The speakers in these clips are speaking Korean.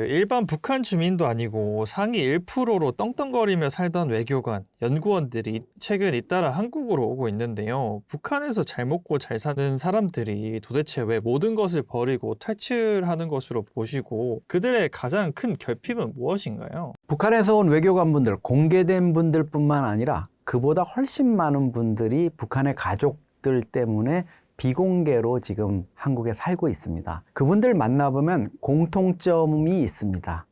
일반 북한 주민도 아니고 상위 1%로 떵떵거리며 살던 외교관, 연구원들이 최근 잇따라 한국으로 오고 있는데요. 북한에서 잘 먹고 잘 사는 사람들이 도대체 왜 모든 것을 버리고 탈출하는 것으로 보시고 그들의 가장 큰 결핍은 무엇인가요? 북한에서 온 외교관분들, 공개된 분들뿐만 아니라 그보다 훨씬 많은 분들이 북한의 가족들 때문에 비공개로 지금 한국에 살고 있습니다. 그분들 만나보면 공통점이 있습니다.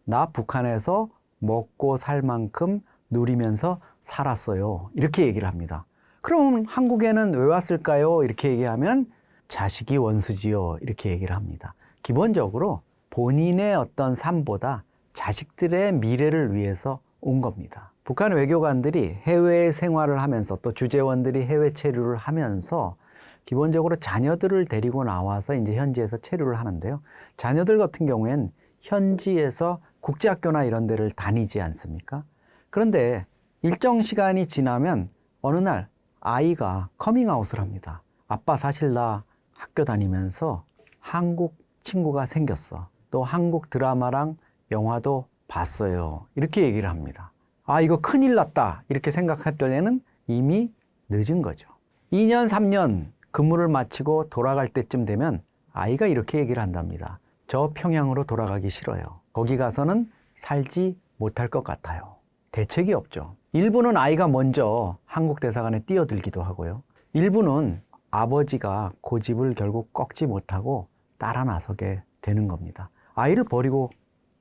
나 북한에서 먹고 살 만큼 누리면서 살았어요. 이렇게 얘기를 합니다. 그럼 한국에는 왜 왔을까요? 이렇게 얘기하면 자식이 원수지요. 이렇게 얘기를 합니다. 기본적으로 본인의 어떤 삶보다 자식들의 미래를 위해서 온 겁니다. 북한 외교관들이 해외 생활을 하면서 또 주재원들이 해외 체류를 하면서 기본적으로 자녀들을 데리고 나와서 이제 현지에서 체류를 하는데요. 자녀들 같은 경우엔 현지에서 국제학교나 이런 데를 다니지 않습니까? 그런데 일정 시간이 지나면 어느 날 아이가 커밍아웃을 합니다. 아빠 사실 나 학교 다니면서 한국 친구가 생겼어. 또 한국 드라마랑 영화도 봤어요. 이렇게 얘기를 합니다. 아, 이거 큰일 났다. 이렇게 생각했던 애는 이미 늦은 거죠. 2년, 3년 근무를 마치고 돌아갈 때쯤 되면 아이가 이렇게 얘기를 한답니다. 저 평양으로 돌아가기 싫어요. 거기 가서는 살지 못할 것 같아요. 대책이 없죠. 일부는 아이가 먼저 한국 대사관에 뛰어들기도 하고요. 일부는 아버지가 고집을 결국 꺾지 못하고 따라 나서게 되는 겁니다. 아이를 버리고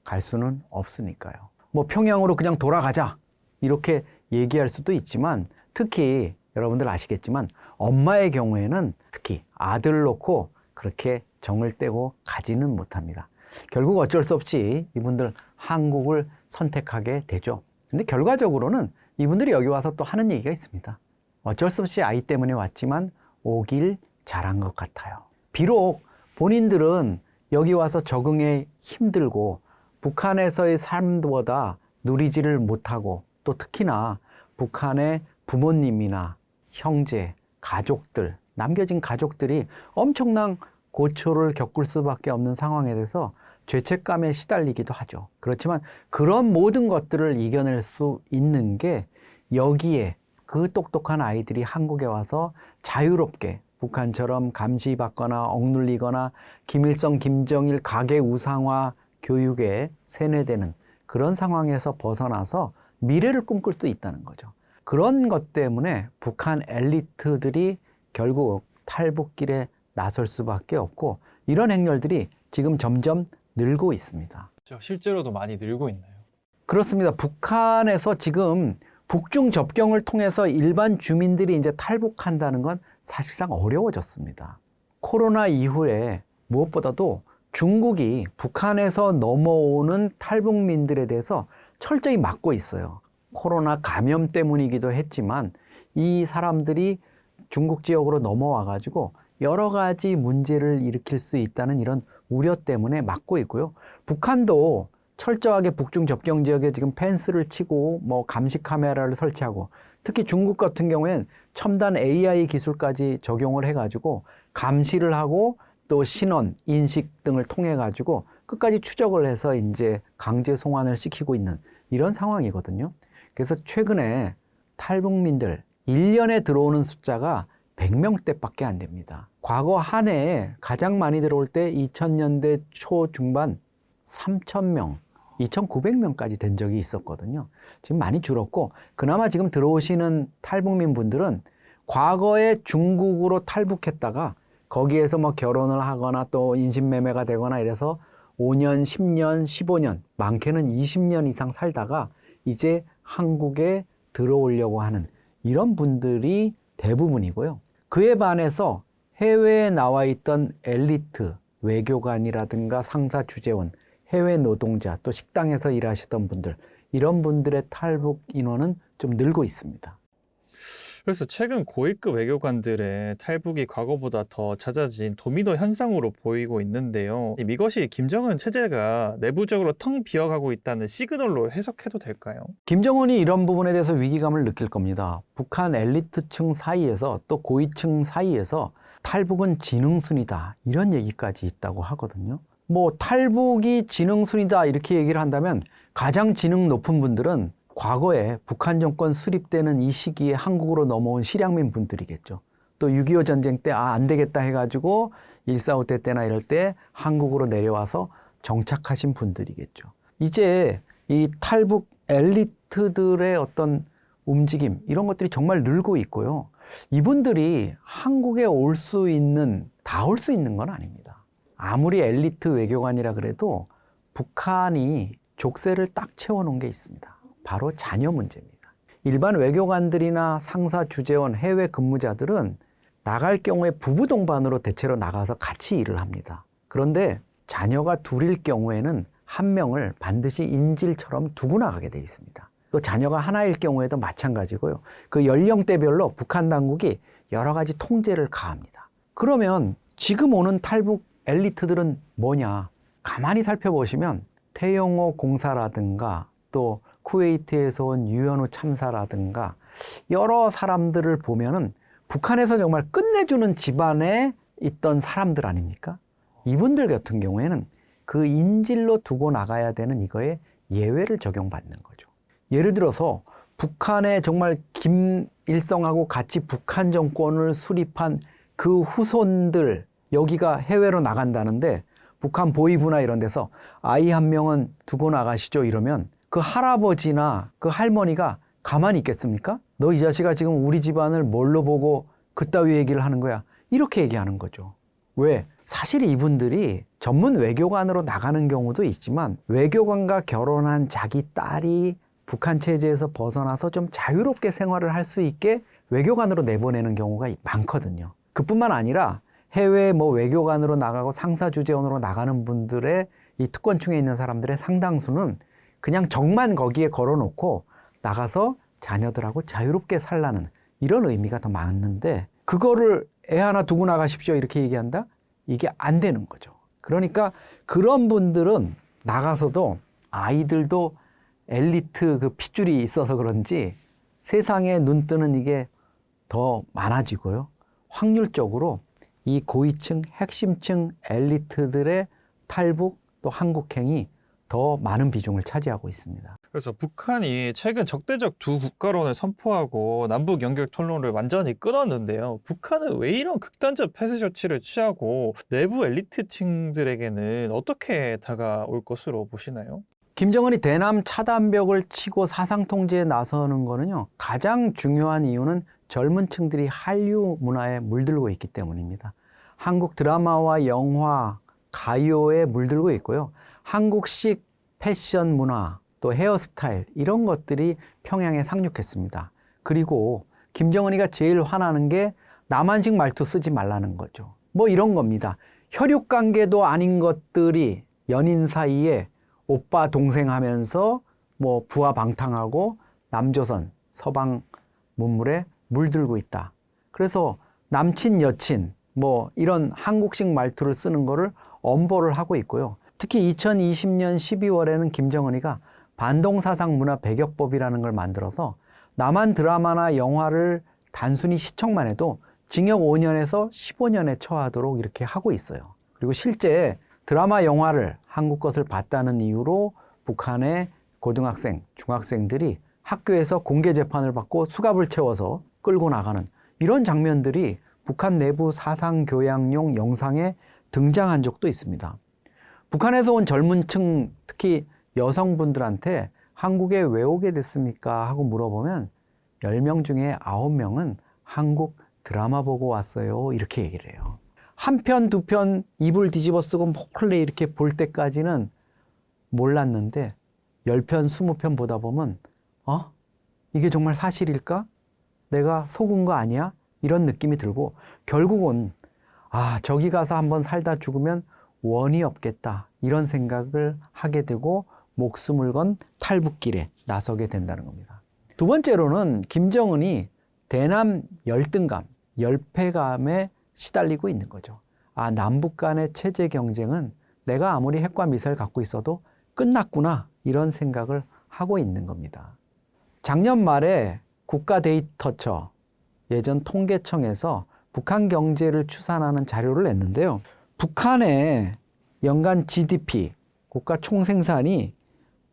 갈 수는 없으니까요. 뭐 평양으로 그냥 돌아가자 이렇게 얘기할 수도 있지만 특히 여러분들 아시겠지만 엄마의 경우에는 특히 아들 놓고 그렇게 정을 떼고 가지는 못합니다. 결국 어쩔 수 없이 이분들 한국을 선택하게 되죠. 근데 결과적으로는 이분들이 여기 와서 또 하는 얘기가 있습니다. 어쩔 수 없이 아이 때문에 왔지만 오길 잘한 것 같아요. 비록 본인들은 여기 와서 적응에 힘들고 북한에서의 삶보다 누리지를 못하고 또 특히나 북한의 부모님이나 형제, 가족들, 남겨진 가족들이 엄청난 고초를 겪을 수밖에 없는 상황에 대해서 죄책감에 시달리기도 하죠. 그렇지만 그런 모든 것들을 이겨낼 수 있는 게 여기에 그 똑똑한 아이들이 한국에 와서 자유롭게 북한처럼 감시받거나 억눌리거나 김일성, 김정일 가계 우상화 교육에 세뇌되는 그런 상황에서 벗어나서 미래를 꿈꿀 수 있다는 거죠. 그런 것 때문에 북한 엘리트들이 결국 탈북길에 나설 수밖에 없고 이런 행렬들이 지금 점점 늘고 있습니다. 실제로도 많이 늘고 있나요? 그렇습니다. 북한에서 지금 북중 접경을 통해서 일반 주민들이 이제 탈북한다는 건 사실상 어려워졌습니다. 코로나 이후에 무엇보다도 중국이 북한에서 넘어오는 탈북민들에 대해서 철저히 막고 있어요. 코로나 감염 때문이기도 했지만 이 사람들이 중국 지역으로 넘어와 가지고 여러 가지 문제를 일으킬 수 있다는 이런 우려 때문에 막고 있고요. 북한도 철저하게 북중 접경 지역에 지금 펜스를 치고 뭐 감시 카메라를 설치하고 특히 중국 같은 경우엔 첨단 AI 기술까지 적용을 해가지고 감시를 하고 또 신원, 인식 등을 통해 가지고 끝까지 추적을 해서 이제 강제 송환을 시키고 있는 이런 상황이거든요. 그래서 최근에 탈북민들 1년에 들어오는 숫자가 100명대밖에 안 됩니다. 과거 한 해에 가장 많이 들어올 때 2000년대 초중반 3000명, 2900명까지 된 적이 있었거든요. 지금 많이 줄었고 그나마 지금 들어오시는 탈북민 분들은 과거에 중국으로 탈북했다가 거기에서 뭐 결혼을 하거나 또 인신매매가 되거나 이래서 5년, 10년, 15년, 많게는 20년 이상 살다가 이제 한국에 들어오려고 하는 이런 분들이 대부분이고요. 그에 반해서 해외에 나와 있던 엘리트, 외교관이라든가 상사 주재원, 해외 노동자, 또 식당에서 일하시던 분들, 이런 분들의 탈북 인원은 좀 늘고 있습니다. 그래서 최근 고위급 외교관들의 탈북이 과거보다 더 잦아진 도미노 현상으로 보이고 있는데요. 이것이 김정은 체제가 내부적으로 텅 비어가고 있다는 시그널로 해석해도 될까요? 김정은이 이런 부분에 대해서 위기감을 느낄 겁니다. 북한 엘리트층 사이에서 또 고위층 사이에서 탈북은 지능순이다 이런 얘기까지 있다고 하거든요. 뭐 탈북이 지능순이다 이렇게 얘기를 한다면 가장 지능 높은 분들은 과거에 북한 정권 수립되는 이 시기에 한국으로 넘어온 실향민 분들이겠죠. 또 6.25 전쟁 때 안 되겠다 해가지고 1.4.5 때나 이럴 때 한국으로 내려와서 정착하신 분들이겠죠. 이제 이 탈북 엘리트들의 어떤 움직임 이런 것들이 정말 늘고 있고요. 이분들이 한국에 올 수 있는 다 올 수 있는 건 아닙니다. 아무리 엘리트 외교관이라 그래도 북한이 족쇄를 딱 채워놓은 게 있습니다. 바로 자녀 문제입니다. 일반 외교관들이나 상사 주재원 해외 근무자들은 나갈 경우에 부부 동반으로 대체로 나가서 같이 일을 합니다. 그런데 자녀가 둘일 경우에는 한 명을 반드시 인질처럼 두고 나가게 돼 있습니다. 또 자녀가 하나일 경우에도 마찬가지고요. 그 연령대별로 북한 당국이 여러 가지 통제를 가합니다. 그러면 지금 오는 탈북 엘리트들은 뭐냐? 가만히 살펴보시면 태영호 공사라든가 또 쿠웨이트에서 온 유현우 참사라든가 여러 사람들을 보면은 북한에서 정말 끝내주는 집안에 있던 사람들 아닙니까? 이분들 같은 경우에는 그 인질로 두고 나가야 되는 이거에 예외를 적용받는 거죠. 예를 들어서 북한에 정말 김일성하고 같이 북한 정권을 수립한 그 후손들 여기가 해외로 나간다는데 북한 보위부나 이런 데서 아이 한 명은 두고 나가시죠 이러면 그 할아버지나 그 할머니가 가만히 있겠습니까? 너 이 자식아 지금 우리 집안을 뭘로 보고 그따위 얘기를 하는 거야. 이렇게 얘기하는 거죠. 왜? 사실 이분들이 전문 외교관으로 나가는 경우도 있지만 외교관과 결혼한 자기 딸이 북한 체제에서 벗어나서 좀 자유롭게 생활을 할 수 있게 외교관으로 내보내는 경우가 많거든요. 그뿐만 아니라 해외 외교관으로 나가고 상사주재원으로 나가는 분들의 이 특권층에 있는 사람들의 상당수는 그냥 정만 거기에 걸어놓고 나가서 자녀들하고 자유롭게 살라는 이런 의미가 더 많은데 그거를 애 하나 두고 나가십시오 이렇게 얘기한다? 이게 안 되는 거죠. 그러니까 그런 분들은 나가서도 아이들도 엘리트 그 핏줄이 있어서 그런지 세상에 눈 뜨는 이게 더 많아지고요. 확률적으로 이 고위층, 핵심층 엘리트들의 탈북 또 한국행이 더 많은 비중을 차지하고 있습니다. 그래서 북한이 최근 적대적 두 국가론을 선포하고 남북 연결 통로를 완전히 끊었는데요. 북한은 왜 이런 극단적 폐쇄 조치를 취하고 내부 엘리트층들에게는 어떻게 다가올 것으로 보시나요? 김정은이 대남 차단벽을 치고 사상 통제에 나서는 거는요. 가장 중요한 이유는 젊은 층들이 한류 문화에 물들고 있기 때문입니다. 한국 드라마와 영화, 가요에 물들고 있고요. 한국식 패션 문화, 또 헤어스타일 이런 것들이 평양에 상륙했습니다. 그리고 김정은이가 제일 화나는 게 남한식 말투 쓰지 말라는 거죠. 이런 겁니다. 혈육 관계도 아닌 것들이 연인 사이에 오빠 동생 하면서 부하 방탕하고 남조선 서방 문물에 물들고 있다. 그래서 남친 여친 이런 한국식 말투를 쓰는 거를 엄벌을 하고 있고요. 특히 2020년 12월에는 김정은이가 반동사상 문화 배격법이라는 걸 만들어서 남한 드라마나 영화를 단순히 시청만 해도 징역 5년에서 15년에 처하도록 이렇게 하고 있어요. 그리고 실제 드라마 영화를 한국 것을 봤다는 이유로 북한의 고등학생, 중학생들이 학교에서 공개 재판을 받고 수갑을 채워서 끌고 나가는 이런 장면들이 북한 내부 사상교양용 영상에 등장한 적도 있습니다. 북한에서 온 젊은 층, 특히 여성분들한테 한국에 왜 오게 됐습니까? 하고 물어보면 10명 중에 9명은 한국 드라마 보고 왔어요. 이렇게 얘기를 해요. 한 편, 두 편 이불 뒤집어 쓰고 몰래 이렇게 볼 때까지는 몰랐는데 10편, 20편 보다 보면 이게 정말 사실일까? 내가 속은 거 아니야? 이런 느낌이 들고 결국은 저기 가서 한번 살다 죽으면 원이 없겠다. 이런 생각을 하게 되고 목숨을 건 탈북길에 나서게 된다는 겁니다. 두 번째로는 김정은이 대남 열등감, 열패감에 시달리고 있는 거죠. 남북 간의 체제 경쟁은 내가 아무리 핵과 미사일 갖고 있어도 끝났구나. 이런 생각을 하고 있는 겁니다. 작년 말에 국가데이터처, 예전 통계청에서 북한 경제를 추산하는 자료를 냈는데요. 북한의 연간 GDP, 국가 총생산이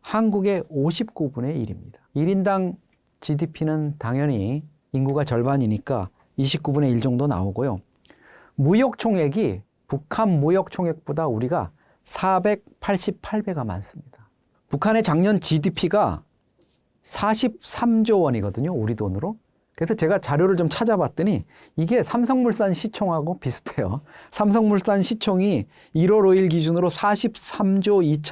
한국의 59분의 1입니다. 1인당 GDP는 당연히 인구가 절반이니까 29분의 1 정도 나오고요. 무역 총액이 북한 무역 총액보다 우리가 488배가 많습니다. 북한의 작년 GDP가 43조 원이거든요. 우리 돈으로. 그래서 제가 자료를 좀 찾아봤더니 이게 삼성물산 시총하고 비슷해요. 삼성물산 시총이 1월 5일 기준으로 43조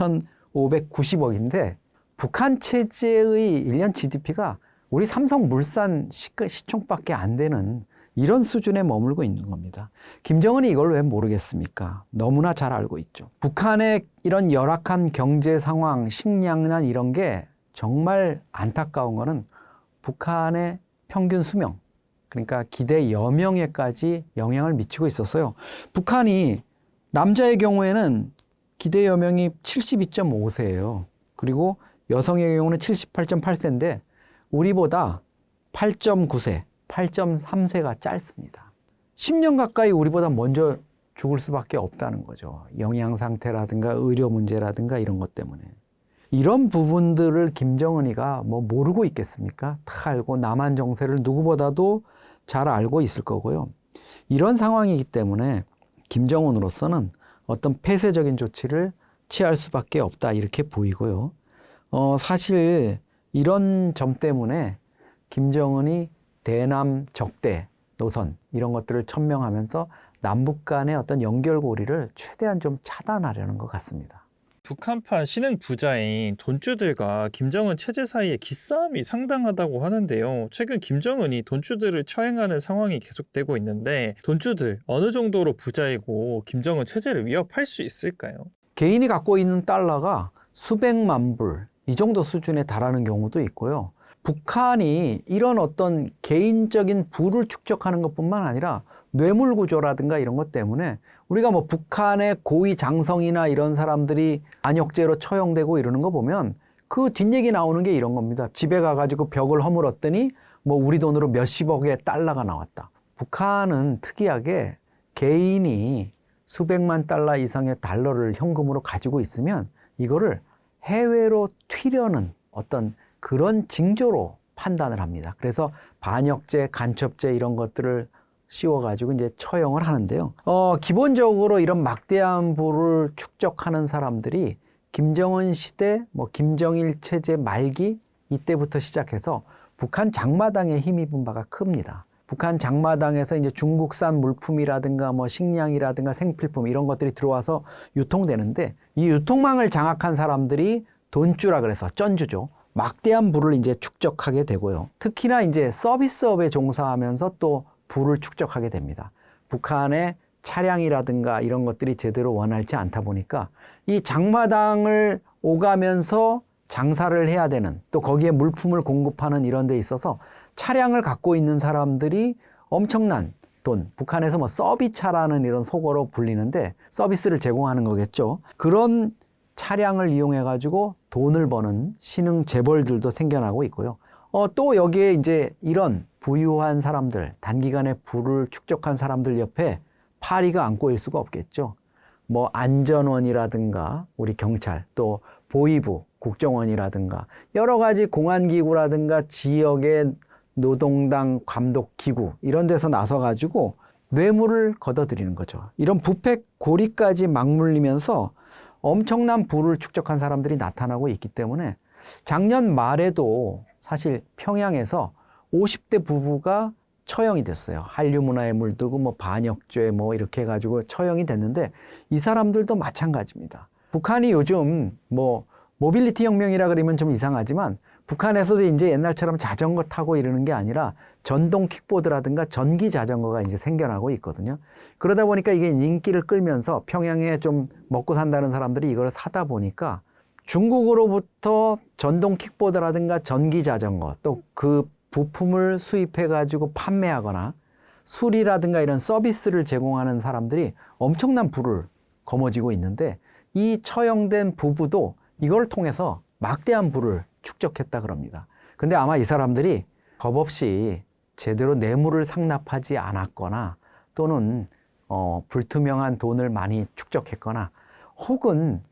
2,590억인데 북한 체제의 1년 GDP가 우리 삼성물산 시총밖에 안 되는 이런 수준에 머물고 있는 겁니다. 김정은이 이걸 왜 모르겠습니까? 너무나 잘 알고 있죠. 북한의 이런 열악한 경제 상황, 식량난 이런 게 정말 안타까운 거는 북한의 평균 수명, 그러니까 기대 여명에까지 영향을 미치고 있었어요. 북한이 남자의 경우에는 기대 여명이 72.5세예요. 그리고 여성의 경우는 78.8세인데 우리보다 8.9세, 8.3세가 짧습니다. 10년 가까이 우리보다 먼저 죽을 수밖에 없다는 거죠. 영양 상태라든가 의료 문제라든가 이런 것 때문에. 이런 부분들을 김정은이가 뭐 모르고 있겠습니까? 다 알고 남한 정세를 누구보다도 잘 알고 있을 거고요. 이런 상황이기 때문에 김정은으로서는 어떤 폐쇄적인 조치를 취할 수밖에 없다 이렇게 보이고요. 사실 이런 점 때문에 김정은이 대남 적대 노선 이런 것들을 천명하면서 남북 간의 어떤 연결고리를 최대한 좀 차단하려는 것 같습니다. 북한판 신흥 부자인 돈주들과 김정은 체제 사이의 기싸움이 상당하다고 하는데요. 최근 김정은이 돈주들을 처형하는 상황이 계속되고 있는데 돈주들 어느 정도로 부자이고 김정은 체제를 위협할 수 있을까요? 개인이 갖고 있는 달러가 수백만 불 이 정도 수준에 달하는 경우도 있고요. 북한이 이런 어떤 개인적인 부를 축적하는 것뿐만 아니라 뇌물 구조라든가 이런 것 때문에 우리가 뭐 북한의 고위 장성이나 이런 사람들이 반역죄로 처형되고 이러는 거 보면 그 뒷얘기 나오는 게 이런 겁니다. 집에 가가지고 벽을 허물었더니 뭐 우리 돈으로 몇십억의 달러가 나왔다. 북한은 특이하게 개인이 수백만 달러 이상의 달러를 현금으로 가지고 있으면 이거를 해외로 튀려는 어떤 그런 징조로 판단을 합니다. 그래서 반역죄, 간첩죄 이런 것들을 씌워가지고 이제 처형을 하는데요. 기본적으로 이런 막대한 부를 축적하는 사람들이 김정은 시대, 뭐 김정일 체제 말기 이때부터 시작해서 북한 장마당에 힘입은 바가 큽니다. 북한 장마당에서 이제 중국산 물품이라든가 뭐 식량이라든가 생필품 이런 것들이 들어와서 유통되는데 이 유통망을 장악한 사람들이 돈주라 그래서 쩐주죠. 막대한 부를 이제 축적하게 되고요. 특히나 이제 서비스업에 종사하면서 또 부를 축적하게 됩니다. 북한의 차량이라든가 이런 것들이 제대로 원활치 않다 보니까 이 장마당을 오가면서 장사를 해야 되는 또 거기에 물품을 공급하는 이런 데 있어서 차량을 갖고 있는 사람들이 엄청난 돈, 북한에서 뭐 서비차라는 이런 속어로 불리는데 서비스를 제공하는 거겠죠. 그런 차량을 이용해 가지고 돈을 버는 신흥 재벌들도 생겨나고 있고요. 또 여기에 이제 이런 부유한 사람들, 단기간에 부를 축적한 사람들 옆에 파리가 안 꼬일 수가 없겠죠. 뭐 안전원이라든가 우리 경찰, 또 보위부, 국정원이라든가 여러 가지 공안기구라든가 지역의 노동당 감독기구 이런 데서 나서가지고 뇌물을 걷어들이는 거죠. 이런 부패 고리까지 맞물리면서 엄청난 부를 축적한 사람들이 나타나고 있기 때문에 작년 말에도 사실 평양에서 50대 부부가 처형이 됐어요. 한류 문화에 물들고 뭐 반역죄 뭐 이렇게 해가지고 처형이 됐는데 이 사람들도 마찬가지입니다. 북한이 요즘 뭐 모빌리티 혁명이라 그러면 좀 이상하지만 북한에서도 이제 옛날처럼 자전거 타고 이러는 게 아니라 전동 킥보드라든가 전기 자전거가 이제 생겨나고 있거든요. 그러다 보니까 이게 인기를 끌면서 평양에 좀 먹고 산다는 사람들이 이걸 사다 보니까 중국으로부터 전동 킥보드라든가 전기 자전거 또 그 부품을 수입해 가지고 판매하거나 수리라든가 이런 서비스를 제공하는 사람들이 엄청난 부를 거머쥐고 있는데 이 처형된 부부도 이걸 통해서 막대한 부를 축적했다 그럽니다. 근데 아마 이 사람들이 겁 없이 제대로 뇌물을 상납하지 않았거나 또는 불투명한 돈을 많이 축적했거나 혹은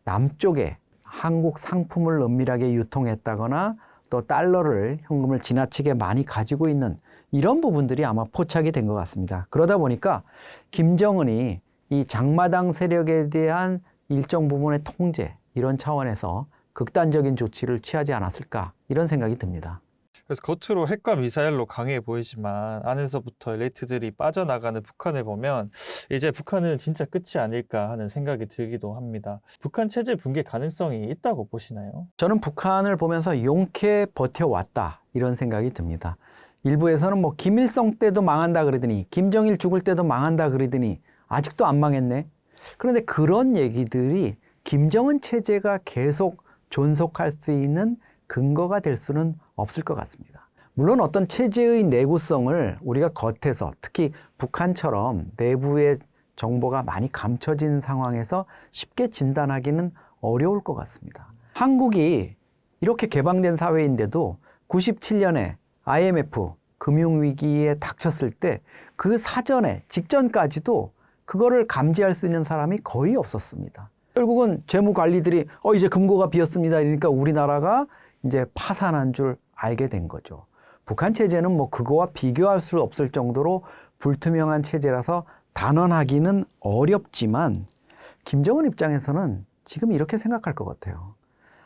남쪽에 한국 상품을 은밀하게 유통했다거나 또 달러를 현금을 지나치게 많이 가지고 있는 이런 부분들이 아마 포착이 된 것 같습니다. 그러다 보니까 김정은이 이 장마당 세력에 대한 일정 부분의 통제 이런 차원에서 극단적인 조치를 취하지 않았을까 이런 생각이 듭니다. 그래서 겉으로 핵과 미사일로 강해 보이지만 안에서부터 엘리트들이 빠져나가는 북한을 보면 이제 북한은 진짜 끝이 아닐까 하는 생각이 들기도 합니다. 북한 체제 붕괴 가능성이 있다고 보시나요? 저는 북한을 보면서 용케 버텨왔다 이런 생각이 듭니다. 일부에서는 뭐 김일성 때도 망한다 그러더니 김정일 죽을 때도 망한다 그러더니 아직도 안 망했네. 그런데 그런 얘기들이 김정은 체제가 계속 존속할 수 있는 근거가 될 수는 없을 것 같습니다. 물론 어떤 체제의 내구성을 우리가 겉에서 특히 북한처럼 내부의 정보가 많이 감춰진 상황에서 쉽게 진단하기는 어려울 것 같습니다. 한국이 이렇게 개방된 사회인데도 97년에 IMF 금융위기에 닥쳤을 때 그 사전에 직전까지도 그거를 감지할 수 있는 사람이 거의 없었습니다. 결국은 재무관리들이 이제 금고가 비었습니다. 이러니까 우리나라가 이제 파산한 줄 알게 된 거죠. 북한 체제는 뭐 그거와 비교할 수 없을 정도로 불투명한 체제라서 단언하기는 어렵지만 김정은 입장에서는 지금 이렇게 생각할 것 같아요.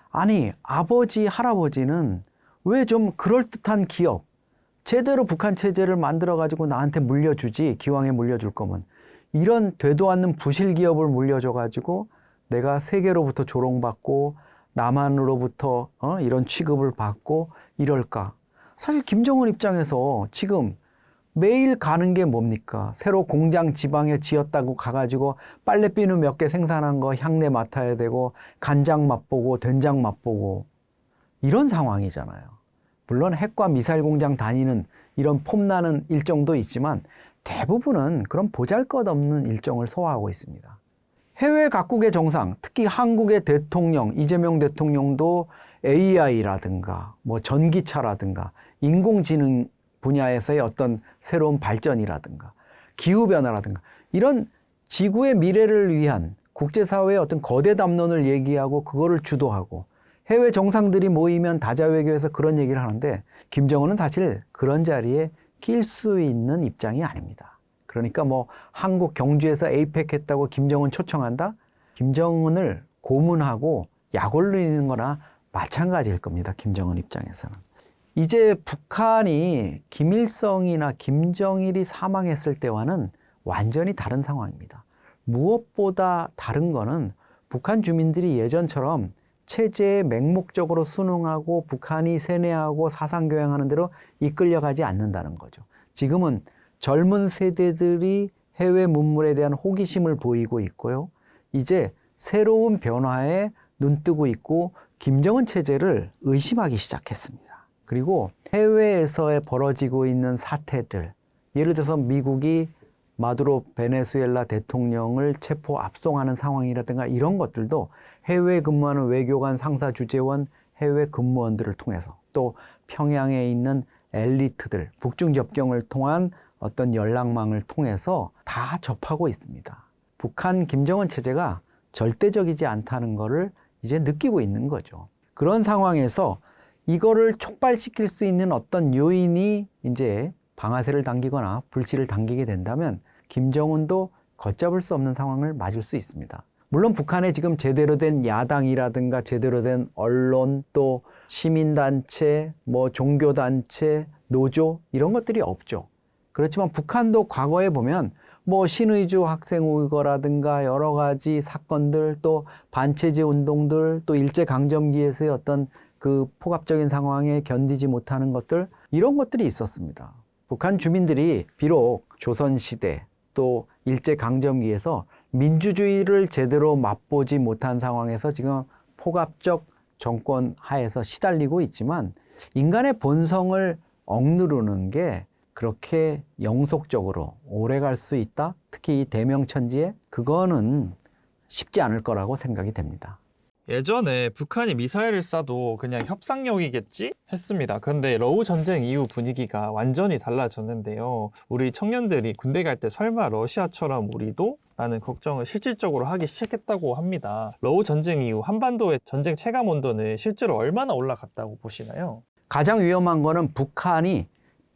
아니, 아버지, 할아버지는 왜 좀 그럴듯한 기업, 제대로 북한 체제를 만들어가지고 나한테 물려주지, 기왕에 물려줄 거면. 이런 되도 않는 부실 기업을 물려줘가지고 내가 세계로부터 조롱받고 남한으로부터 이런 취급을 받고 이럴까? 사실 김정은 입장에서 지금 매일 가는 게 뭡니까? 새로 공장 지방에 지었다고 가가지고 빨래비누 몇 개 생산한 거 향내 맡아야 되고 간장 맛보고 된장 맛보고 이런 상황이잖아요. 물론 핵과 미사일 공장 다니는 이런 폼나는 일정도 있지만 대부분은 그런 보잘것없는 일정을 소화하고 있습니다. 해외 각국의 정상, 특히 한국의 대통령, 이재명 대통령도 AI라든가 뭐 전기차라든가 인공지능 분야에서의 어떤 새로운 발전이라든가 기후변화라든가 이런 지구의 미래를 위한 국제사회의 어떤 거대 담론을 얘기하고 그거를 주도하고 해외 정상들이 모이면 다자외교에서 그런 얘기를 하는데 김정은은 사실 그런 자리에 낄 수 있는 입장이 아닙니다. 그러니까 뭐 한국 경주에서 에이펙 했다고 김정은 초청한다? 김정은을 고문하고 약 올리는 거나 마찬가지일 겁니다. 김정은 입장에서는. 이제 북한이 김일성이나 김정일이 사망했을 때와는 완전히 다른 상황입니다. 무엇보다 다른 거는 북한 주민들이 예전처럼 체제에 맹목적으로 순응하고 북한이 세뇌하고 사상교양하는 대로 이끌려가지 않는다는 거죠. 지금은 젊은 세대들이 해외 문물에 대한 호기심을 보이고 있고요. 이제 새로운 변화에 눈뜨고 있고 김정은 체제를 의심하기 시작했습니다. 그리고 해외에서 벌어지고 있는 사태들, 예를 들어서 미국이 마두로 베네수엘라 대통령을 체포 압송하는 상황이라든가 이런 것들도 해외 근무하는 외교관 상사 주재원 해외 근무원들을 통해서 또 평양에 있는 엘리트들, 북중 접경을 통한 어떤 연락망을 통해서 다 접하고 있습니다. 북한 김정은 체제가 절대적이지 않다는 것을 이제 느끼고 있는 거죠. 그런 상황에서 이거를 촉발시킬 수 있는 어떤 요인이 이제 방아쇠를 당기거나 불씨를 당기게 된다면 김정은도 걷잡을 수 없는 상황을 맞을 수 있습니다. 물론 북한에 지금 제대로 된 야당이라든가 제대로 된 언론 또 시민단체, 뭐 종교단체, 노조 이런 것들이 없죠. 그렇지만 북한도 과거에 보면 뭐 신의주 학생 우거라든가 여러 가지 사건들 또 반체제 운동들 또 일제강점기에서의 어떤 그 폭압적인 상황에 견디지 못하는 것들 이런 것들이 있었습니다. 북한 주민들이 비록 조선시대 또 일제강점기에서 민주주의를 제대로 맛보지 못한 상황에서 지금 폭압적 정권 하에서 시달리고 있지만 인간의 본성을 억누르는 게 그렇게 영속적으로 오래 갈 수 있다? 특히 이 대명천지에 그거는 쉽지 않을 거라고 생각이 됩니다. 예전에 북한이 미사일을 쏴도 그냥 협상용이겠지 했습니다. 그런데 러우 전쟁 이후 분위기가 완전히 달라졌는데요. 우리 청년들이 군대 갈 때 설마 러시아처럼 우리도? 라는 걱정을 실질적으로 하기 시작했다고 합니다. 러우 전쟁 이후 한반도의 전쟁 체감 온도는 실제로 얼마나 올라갔다고 보시나요? 가장 위험한 거는 북한이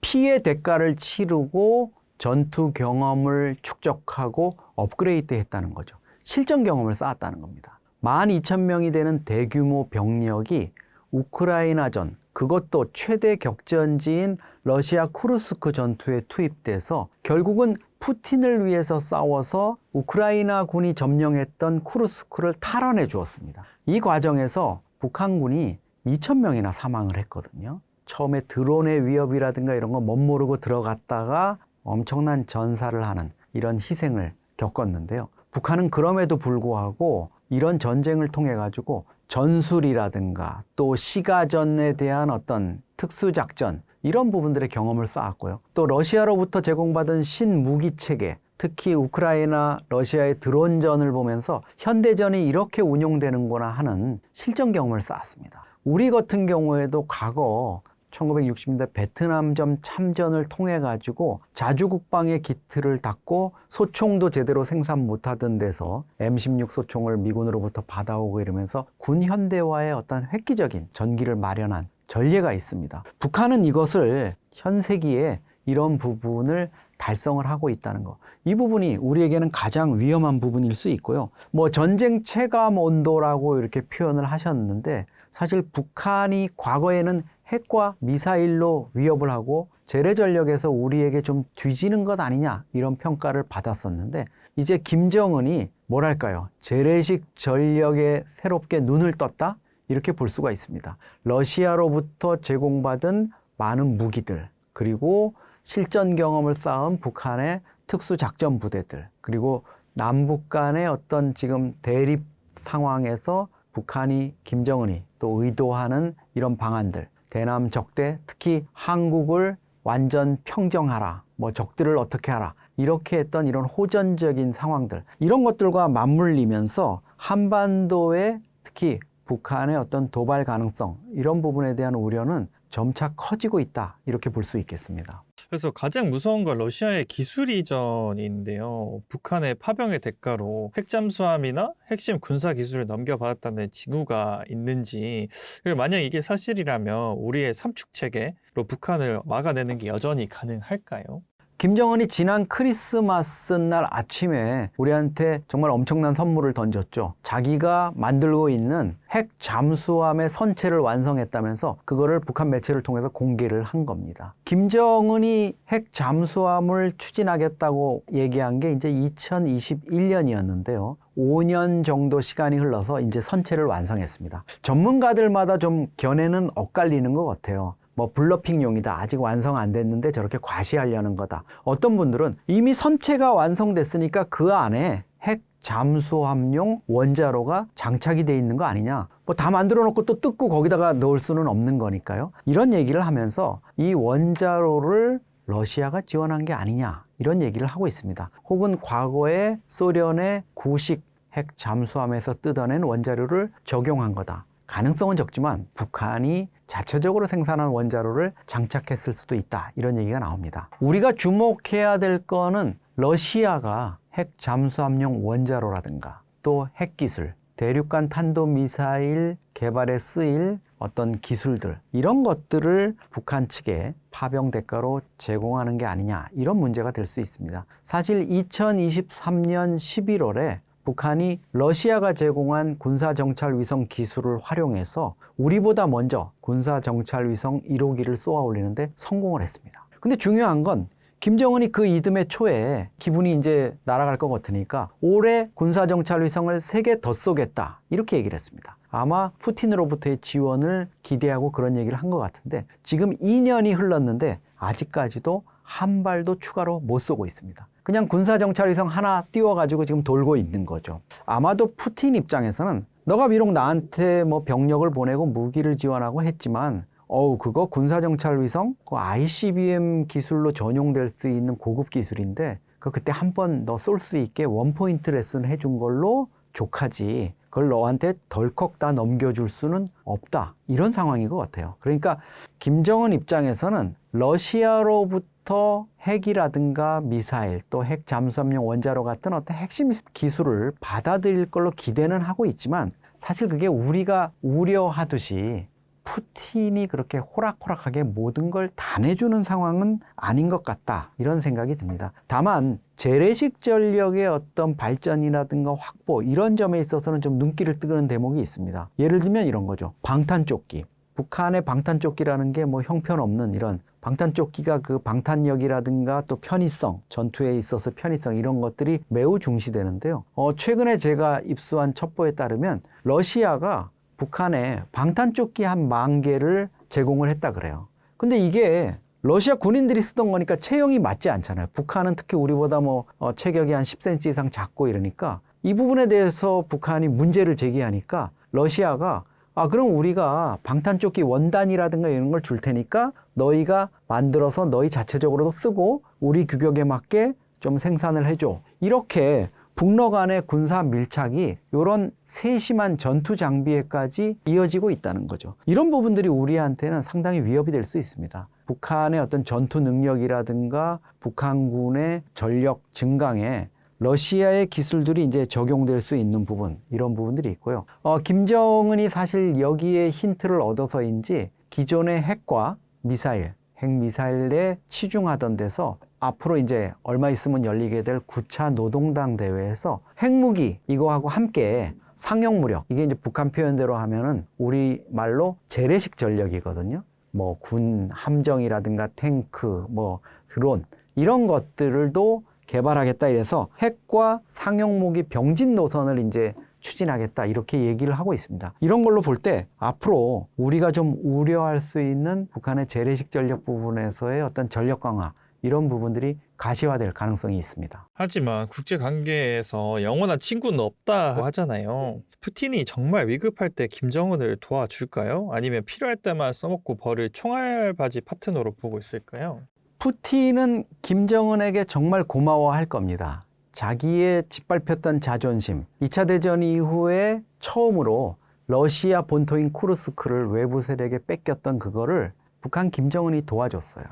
피해 대가를 치르고 전투 경험을 축적하고 업그레이드 했다는 거죠. 실전 경험을 쌓았다는 겁니다. 12,000명이 되는 대규모 병력이 우크라이나전, 그것도 최대 격전지인 러시아 쿠르스크 전투에 투입돼서 결국은 푸틴을 위해서 싸워서 우크라이나 군이 점령했던 쿠르스크를 탈환해 주었습니다. 이 과정에서 북한군이 2,000명이나 사망을 했거든요. 처음에 드론의 위협이라든가 이런 거 멋모르고 들어갔다가 엄청난 전사를 하는 이런 희생을 겪었는데요. 북한은 그럼에도 불구하고 이런 전쟁을 통해 가지고 전술이라든가 또 시가전에 대한 어떤 특수작전 이런 부분들의 경험을 쌓았고요. 또 러시아로부터 제공받은 신무기 체계, 특히 우크라이나, 러시아의 드론전을 보면서 현대전이 이렇게 운용되는구나 하는 실전 경험을 쌓았습니다. 우리 같은 경우에도 과거 1960년대 베트남전 참전을 통해 가지고 자주국방의 기틀을 닦고 소총도 제대로 생산 못하던 데서 M16 소총을 미군으로부터 받아오고 이러면서 군 현대화의 어떤 획기적인 전기를 마련한 전례가 있습니다. 북한은 이것을 현세기에 이런 부분을 달성을 하고 있다는 거. 이 부분이 우리에게는 가장 위험한 부분일 수 있고요. 뭐 전쟁 체감 온도라고 이렇게 표현을 하셨는데 사실 북한이 과거에는 핵과 미사일로 위협을 하고 재래 전력에서 우리에게 좀 뒤지는 것 아니냐 이런 평가를 받았었는데 이제 김정은이 뭐랄까요? 재래식 전력에 새롭게 눈을 떴다? 이렇게 볼 수가 있습니다. 러시아로부터 제공받은 많은 무기들 그리고 실전 경험을 쌓은 북한의 특수작전 부대들 그리고 남북 간의 어떤 지금 대립 상황에서 북한이 김정은이 또 의도하는 이런 방안들 대남 적대 특히 한국을 완전 평정하라 뭐 적들을 어떻게 하라 이렇게 했던 이런 호전적인 상황들 이런 것들과 맞물리면서 한반도의 특히 북한의 어떤 도발 가능성 이런 부분에 대한 우려는 점차 커지고 있다 이렇게 볼 수 있겠습니다. 그래서 가장 무서운 건 러시아의 기술 이전인데요. 북한의 파병의 대가로 핵잠수함이나 핵심 군사 기술을 넘겨받았다는 징후가 있는지 그리고 만약 이게 사실이라면 우리의 삼축 체계로 북한을 막아내는 게 여전히 가능할까요? 김정은이 지난 크리스마스 날 아침에 우리한테 정말 엄청난 선물을 던졌죠. 자기가 만들고 있는 핵 잠수함의 선체를 완성했다면서 그거를 북한 매체를 통해서 공개를 한 겁니다. 김정은이 핵 잠수함을 추진하겠다고 얘기한 게 이제 2021년이었는데요. 5년 정도 시간이 흘러서 이제 선체를 완성했습니다. 전문가들마다 좀 견해는 엇갈리는 것 같아요. 뭐 블러핑용이다. 아직 완성 안 됐는데 저렇게 과시하려는 거다. 어떤 분들은 이미 선체가 완성됐으니까 그 안에 핵 잠수함용 원자로가 장착이 돼 있는 거 아니냐. 뭐 다 만들어 놓고 또 뜯고 거기다가 넣을 수는 없는 거니까요. 이런 얘기를 하면서 이 원자로를 러시아가 지원한 게 아니냐. 이런 얘기를 하고 있습니다. 혹은 과거에 소련의 구식 핵 잠수함에서 뜯어낸 원자로를 적용한 거다. 가능성은 적지만 북한이 자체적으로 생산한 원자로를 장착했을 수도 있다. 이런 얘기가 나옵니다. 우리가 주목해야 될 거는 러시아가 핵 잠수함용 원자로라든가 또 핵기술, 대륙간 탄도미사일 개발에 쓰일 어떤 기술들 이런 것들을 북한 측에 파병 대가로 제공하는 게 아니냐 이런 문제가 될 수 있습니다. 사실 2023년 11월에 북한이 러시아가 제공한 군사정찰위성 기술을 활용해서 우리보다 먼저 군사정찰위성 1호기를 쏘아 올리는데 성공을 했습니다. 근데 중요한 건 김정은이 그 이듬해 초에 기분이 이제 날아갈 것 같으니까 올해 군사정찰위성을 3개 더 쏘겠다 이렇게 얘기를 했습니다. 아마 푸틴으로부터의 지원을 기대하고 그런 얘기를 한 것 같은데 지금 2년이 흘렀는데 아직까지도 한 발도 추가로 못 쏘고 있습니다. 그냥 군사정찰위성 하나 띄워가지고 지금 돌고 있는 거죠. 아마도 푸틴 입장에서는 너가 비록 나한테 뭐 병력을 보내고 무기를 지원하고 했지만 그거 군사정찰위성 그 ICBM 기술로 전용될 수 있는 고급 기술인데 그때 한 번 너 쏠 수 있게 원포인트 레슨 해준 걸로 족하지 그걸 너한테 덜컥 다 넘겨줄 수는 없다. 이런 상황인 것 같아요. 그러니까 김정은 입장에서는 러시아로부터 핵이라든가 미사일 또 핵 잠수함용 원자로 같은 어떤 핵심 기술을 받아들일 걸로 기대는 하고 있지만 사실 그게 우리가 우려하듯이 푸틴이 그렇게 호락호락하게 모든 걸 다 내주는 상황은 아닌 것 같다. 이런 생각이 듭니다. 다만 재래식 전력의 어떤 발전이라든가 확보 이런 점에 있어서는 좀 눈길을 뜨는 대목이 있습니다. 예를 들면 이런 거죠. 방탄조끼. 북한의 방탄조끼라는 게 뭐 형편없는 이런 방탄조끼가 그 방탄력이라든가 또 편의성, 전투에 있어서 편의성 이런 것들이 매우 중시되는데요. 최근에 제가 입수한 첩보에 따르면 러시아가 북한에 방탄조끼 한 10,000개를 제공을 했다 그래요. 근데 이게 러시아 군인들이 쓰던 거니까 체형이 맞지 않잖아요. 북한은 특히 우리보다 체격이 한 10cm 이상 작고 이러니까 이 부분에 대해서 북한이 문제를 제기하니까 러시아가 그럼 우리가 방탄조끼 원단이라든가 이런 걸 줄 테니까 너희가 만들어서 너희 자체적으로도 쓰고 우리 규격에 맞게 좀 생산을 해줘. 이렇게 북러 간의 군사 밀착이 이런 세심한 전투 장비에까지 이어지고 있다는 거죠. 이런 부분들이 우리한테는 상당히 위협이 될 수 있습니다. 북한의 어떤 전투 능력이라든가 북한군의 전력 증강에 러시아의 기술들이 이제 적용될 수 있는 부분, 이런 부분들이 있고요. 김정은이 사실 여기에 힌트를 얻어서인지 기존의 핵과 미사일, 핵미사일에 치중하던 데서 앞으로 이제 얼마 있으면 열리게 될 9차 노동당 대회에서 핵무기 이거하고 함께 상용무력, 이게 이제 북한 표현대로 하면은 우리 말로 재래식 전력이거든요. 뭐 군 함정이라든가 탱크, 뭐 드론 이런 것들도 개발하겠다 이래서 핵과 상용무기 병진 노선을 이제 추진하겠다 이렇게 얘기를 하고 있습니다. 이런 걸로 볼 때 앞으로 우리가 좀 우려할 수 있는 북한의 재래식 전력 부분에서의 어떤 전력 강화 이런 부분들이 가시화될 가능성이 있습니다. 하지만 국제 관계에서 영원한 친구는 없다 하잖아요. 푸틴이 정말 위급할 때 김정은을 도와줄까요? 아니면 필요할 때만 써먹고 버릴 총알바지 파트너로 보고 있을까요? 푸틴은 김정은에게 정말 고마워할 겁니다. 자기의 짓밟혔던 자존심, 2차 대전 이후에 처음으로 러시아 본토인 쿠르스크를 외부 세력에 뺏겼던 그거를 북한 김정은이 도와줬어요.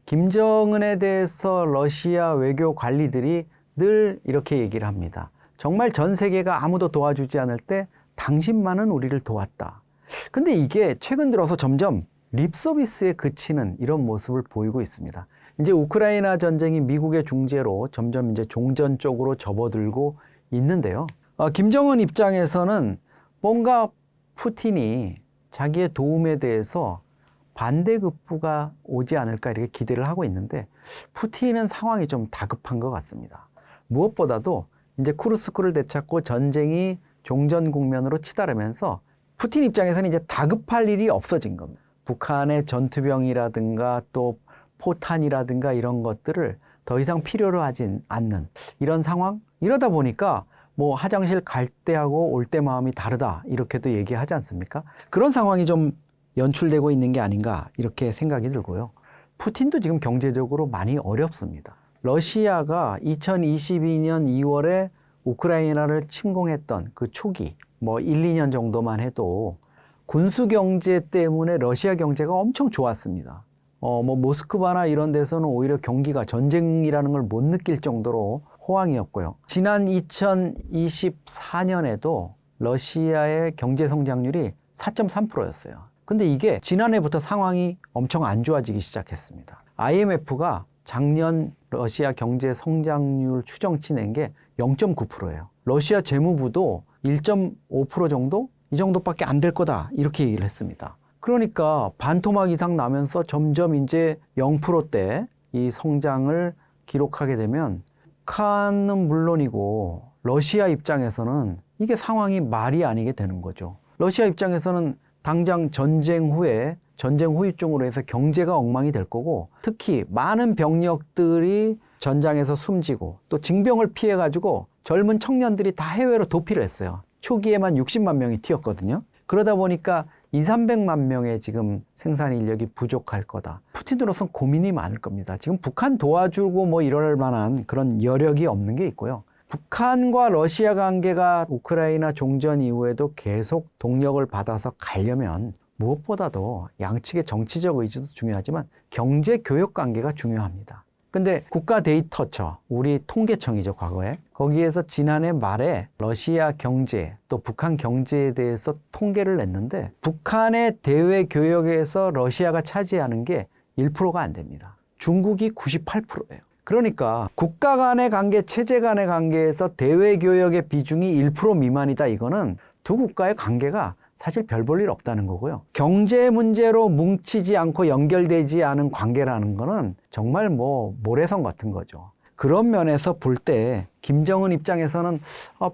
김정은에 대해서 러시아 외교 관리들이 늘 이렇게 얘기를 합니다. 정말 전 세계가 아무도 도와주지 않을 때 당신만은 우리를 도왔다. 근데 이게 최근 들어서 점점 립서비스에 그치는 이런 모습을 보이고 있습니다. 이제 우크라이나 전쟁이 미국의 중재로 점점 이제 종전 쪽으로 접어들고 있는데요. 김정은 입장에서는 뭔가 푸틴이 자기의 도움에 대해서 반대급부가 오지 않을까 이렇게 기대를 하고 있는데 푸틴은 상황이 좀 다급한 것 같습니다. 무엇보다도 이제 쿠르스크를 되찾고 전쟁이 종전 국면으로 치달으면서 푸틴 입장에서는 이제 다급할 일이 없어진 겁니다. 북한의 전투병이라든가 또 포탄이라든가 이런 것들을 더 이상 필요로 하진 않는 이런 상황? 이러다 보니까 뭐 화장실 갈 때하고 올 때 마음이 다르다 이렇게도 얘기하지 않습니까? 그런 상황이 좀 연출되고 있는 게 아닌가 이렇게 생각이 들고요. 푸틴도 지금 경제적으로 많이 어렵습니다. 러시아가 2022년 2월에 우크라이나를 침공했던 그 초기 뭐 1, 2년 정도만 해도 군수 경제 때문에 러시아 경제가 엄청 좋았습니다. 모스크바나 이런 데서는 오히려 경기가 전쟁이라는 걸 못 느낄 정도로 호황이었고요. 지난 2024년에도 러시아의 경제 성장률이 4.3%였어요. 근데 이게 지난해부터 상황이 엄청 안 좋아지기 시작했습니다. IMF가 작년 러시아 경제 성장률 추정치 낸 게 0.9%예요. 러시아 재무부도 1.5% 정도? 이 정도밖에 안 될 거다. 이렇게 얘기를 했습니다. 그러니까 반토막 이상 나면서 점점 이제 0%대 이 성장을 기록하게 되면 북한은 물론이고 러시아 입장에서는 이게 상황이 말이 아니게 되는 거죠. 러시아 입장에서는 당장 전쟁 후유증으로 해서 경제가 엉망이 될 거고 특히 많은 병력들이 전장에서 숨지고 또 징병을 피해가지고 젊은 청년들이 다 해외로 도피를 했어요. 초기에만 60만 명이 튀었거든요. 그러다 보니까 200~300만 명의 지금 생산 인력이 부족할 거다. 푸틴으로서는 고민이 많을 겁니다. 지금 북한 도와주고 뭐 이럴 만한 그런 여력이 없는 게 있고요. 북한과 러시아 관계가 우크라이나 종전 이후에도 계속 동력을 받아서 가려면 무엇보다도 양측의 정치적 의지도 중요하지만 경제 교역 관계가 중요합니다. 근데 국가 데이터처, 우리 통계청이죠, 과거에. 거기에서 지난해 말에 러시아 경제, 또 북한 경제에 대해서 통계를 냈는데 북한의 대외 교역에서 러시아가 차지하는 게 1%가 안 됩니다. 중국이 98%예요. 그러니까 국가 간의 관계, 체제 간의 관계에서 대외 교역의 비중이 1% 미만이다. 이거는 두 국가의 관계가 사실 별 볼 일 없다는 거고요. 경제 문제로 뭉치지 않고 연결되지 않은 관계라는 거는 정말 모래성 같은 거죠. 그런 면에서 볼 때 김정은 입장에서는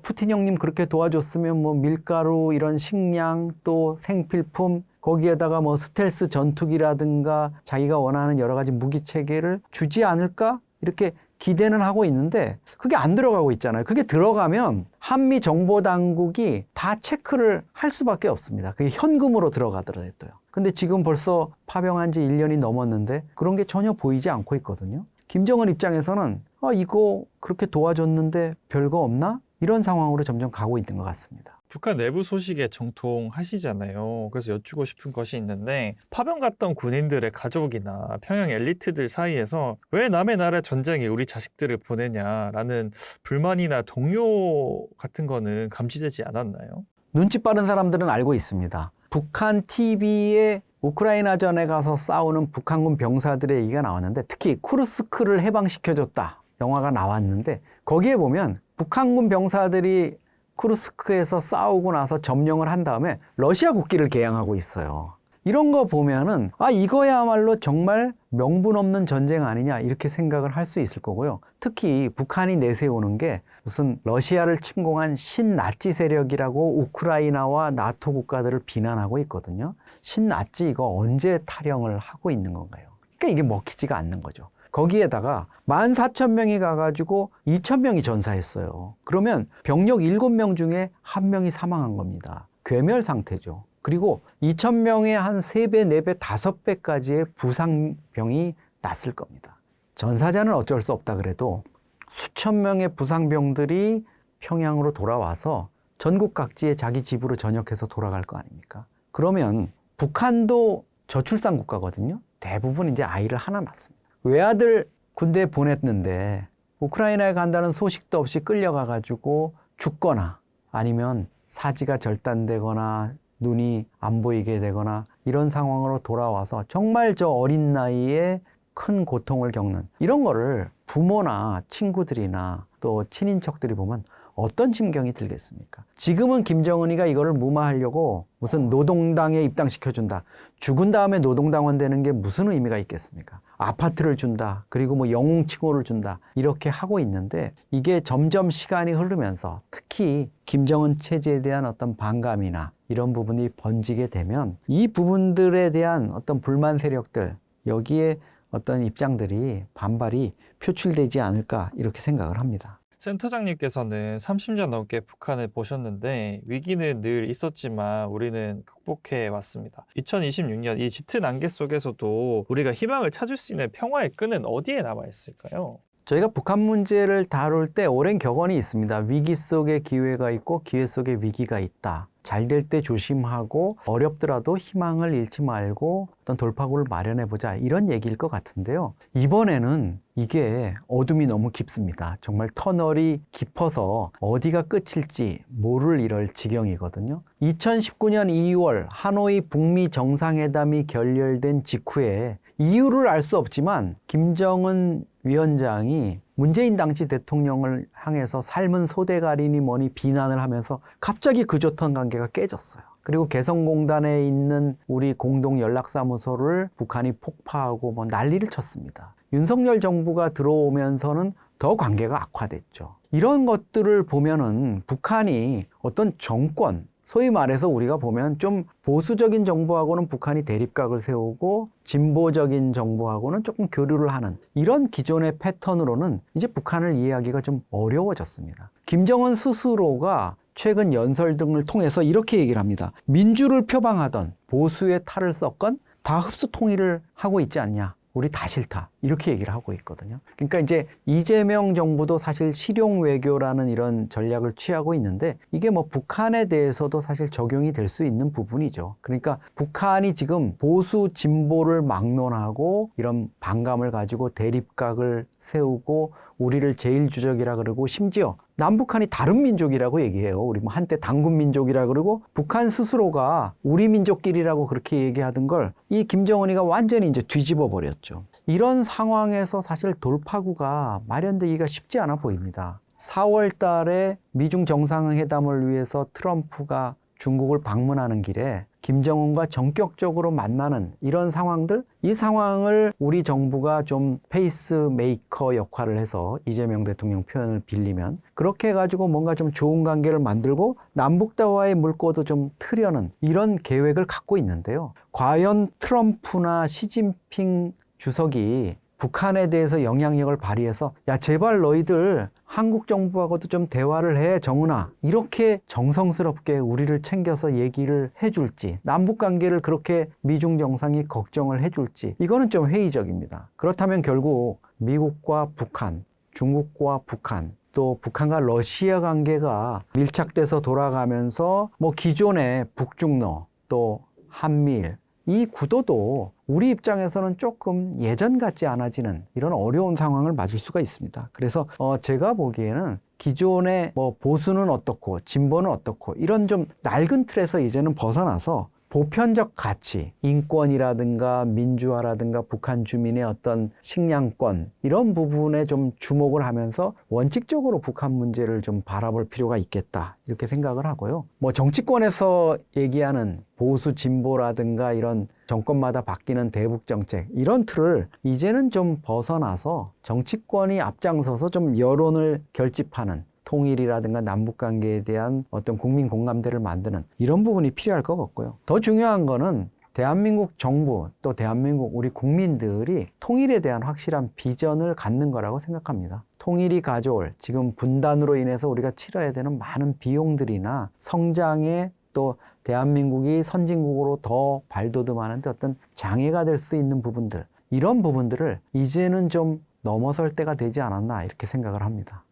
푸틴 형님 그렇게 도와줬으면 밀가루 이런 식량 또 생필품 거기에다가 스텔스 전투기라든가 자기가 원하는 여러 가지 무기 체계를 주지 않을까? 이렇게 기대는 하고 있는데 그게 안 들어가고 있잖아요. 그게 들어가면 한미 정보 당국이 다 체크를 할 수밖에 없습니다. 그게 현금으로 들어가더라도요. 근데 지금 벌써 파병한 지 1년이 넘었는데 그런 게 전혀 보이지 않고 있거든요. 김정은 입장에서는 이거 그렇게 도와줬는데 별거 없나? 이런 상황으로 점점 가고 있는 것 같습니다. 북한 내부 소식에 정통하시잖아요. 그래서 여쭈고 싶은 것이 있는데 파병 갔던 군인들의 가족이나 평양 엘리트들 사이에서 왜 남의 나라 전쟁에 우리 자식들을 보내냐라는 불만이나 동요 같은 거는 감지되지 않았나요? 눈치 빠른 사람들은 알고 있습니다. 북한 TV에 우크라이나전에 가서 싸우는 북한군 병사들의 얘기가 나왔는데 특히 쿠르스크를 해방시켜줬다. 영화가 나왔는데 거기에 보면 북한군 병사들이 쿠르스크에서 싸우고 나서 점령을 한 다음에 러시아 국기를 개양하고 있어요. 이런 거 보면은 이거야말로 정말 명분 없는 전쟁 아니냐 이렇게 생각을 할 수 있을 거고요. 특히 북한이 내세우는 게 무슨 러시아를 침공한 신나치 세력이라고 우크라이나와 나토 국가들을 비난하고 있거든요. 신나치 이거 언제 타령을 하고 있는 건가요? 그러니까 이게 먹히지가 않는 거죠. 거기에다가 14,000명이 가가지고 2,000명이 전사했어요. 그러면 병력 7명 중에 1명이 사망한 겁니다. 괴멸 상태죠. 그리고 2,000명의 한 3배, 4배, 5배까지의 부상병이 났을 겁니다. 전사자는 어쩔 수 없다 그래도 수천 명의 부상병들이 평양으로 돌아와서 전국 각지에 자기 집으로 전역해서 돌아갈 거 아닙니까? 그러면 북한도 저출산 국가거든요. 대부분 이제 아이를 하나 낳습니다. 외아들 군대에 보냈는데 우크라이나에 간다는 소식도 없이 끌려가가지고 죽거나 아니면 사지가 절단되거나 눈이 안 보이게 되거나 이런 상황으로 돌아와서 정말 저 어린 나이에 큰 고통을 겪는 이런 거를 부모나 친구들이나 또 친인척들이 보면 어떤 심경이 들겠습니까? 지금은 김정은이가 이거를 무마하려고 무슨 노동당에 입당시켜준다. 죽은 다음에 노동당원 되는 게 무슨 의미가 있겠습니까? 아파트를 준다. 그리고 영웅칭호를 준다. 이렇게 하고 있는데 이게 점점 시간이 흐르면서 특히 김정은 체제에 대한 어떤 반감이나 이런 부분이 번지게 되면 이 부분들에 대한 어떤 불만 세력들 여기에 어떤 입장들이 반발이 표출되지 않을까 이렇게 생각을 합니다. 센터장님께서는 30년 넘게 북한을 보셨는데 위기는 늘 있었지만 우리는 극복해 왔습니다. 2026년 이 짙은 안개 속에서도 우리가 희망을 찾을 수 있는 평화의 끈은 어디에 남아 있을까요? 저희가 북한 문제를 다룰 때 오랜 격언이 있습니다. 위기 속에 기회가 있고 기회 속에 위기가 있다. 잘 될 때 조심하고 어렵더라도 희망을 잃지 말고 어떤 돌파구를 마련해보자 이런 얘기일 것 같은데요. 이번에는 이게 어둠이 너무 깊습니다. 정말 터널이 깊어서 어디가 끝일지 모를 이럴 지경이거든요. 2019년 2월 하노이 북미 정상회담이 결렬된 직후에 이유를 알 수 없지만 김정은 위원장이 문재인 당시 대통령을 향해서 삶은 소대가리니 뭐니 비난을 하면서 갑자기 그 좋던 관계가 깨졌어요. 그리고 개성공단에 있는 우리 공동연락사무소를 북한이 폭파하고 난리를 쳤습니다. 윤석열 정부가 들어오면서는 더 관계가 악화됐죠. 이런 것들을 보면은 북한이 어떤 정권, 소위 말해서 우리가 보면 좀 보수적인 정부하고는 북한이 대립각을 세우고 진보적인 정부하고는 조금 교류를 하는 이런 기존의 패턴으로는 이제 북한을 이해하기가 좀 어려워졌습니다. 김정은 스스로가 최근 연설 등을 통해서 이렇게 얘기를 합니다. 민주를 표방하던 보수의 탈을 섞건 다 흡수 통일을 하고 있지 않냐. 우리 다 싫다. 이렇게 얘기를 하고 있거든요. 그러니까 이제 이재명 정부도 사실 실용 외교라는 이런 전략을 취하고 있는데 이게 뭐 북한에 대해서도 사실 적용이 될 수 있는 부분이죠. 그러니까 북한이 지금 보수 진보를 막론하고 이런 반감을 가지고 대립각을 세우고 우리를 제1주적이라 그러고 심지어 남북한이 다른 민족이라고 얘기해요. 우리 뭐 한때 단군 민족이라 그러고 북한 스스로가 우리 민족끼리라고 그렇게 얘기하던 걸 이 김정은이가 완전히 이제 뒤집어 버렸죠. 이런 상황에서 사실 돌파구가 마련되기가 쉽지 않아 보입니다. 4월 달에 미중 정상회담을 위해서 트럼프가 중국을 방문하는 길에 김정은과 전격적으로 만나는 이런 상황들, 이 상황을 우리 정부가 좀 페이스메이커 역할을 해서 이재명 대통령 표현을 빌리면 그렇게 해가지고 뭔가 좀 좋은 관계를 만들고 남북다와의 물꼬도 좀 트려는 이런 계획을 갖고 있는데요. 과연 트럼프나 시진핑 주석이 북한에 대해서 영향력을 발휘해서 야 제발 너희들 한국 정부하고도 좀 대화를 해 정은아 이렇게 정성스럽게 우리를 챙겨서 얘기를 해줄지 남북관계를 그렇게 미중 정상이 걱정을 해줄지 이거는 좀 회의적입니다. 그렇다면 결국 미국과 북한, 중국과 북한 또 북한과 러시아 관계가 밀착돼서 돌아가면서 뭐 기존의 북중러 또 한미일 이 구도도 우리 입장에서는 조금 예전 같지 않아지는 이런 어려운 상황을 맞을 수가 있습니다. 그래서 제가 보기에는 기존의 뭐 보수는 어떻고 진보는 어떻고 이런 좀 낡은 틀에서 이제는 벗어나서 보편적 가치, 인권이라든가 민주화라든가 북한 주민의 어떤 식량권 이런 부분에 좀 주목을 하면서 원칙적으로 북한 문제를 좀 바라볼 필요가 있겠다 이렇게 생각을 하고요. 뭐 정치권에서 얘기하는 보수 진보라든가 이런 정권마다 바뀌는 대북 정책 이런 틀을 이제는 좀 벗어나서 정치권이 앞장서서 좀 여론을 결집하는 통일이라든가 남북관계에 대한 어떤 국민 공감대를 만드는 이런 부분이 필요할 것 같고요. 더 중요한 거는 대한민국 정부 또 대한민국 우리 국민들이 통일에 대한 확실한 비전을 갖는 거라고 생각합니다. 통일이 가져올 지금 분단으로 인해서 우리가 치러야 되는 많은 비용들이나 성장에 또 대한민국이 선진국으로 더 발돋움하는 데 어떤 장애가 될 수 있는 부분들 이런 부분들을 이제는 좀 넘어설 때가 되지 않았나 이렇게 생각을 합니다.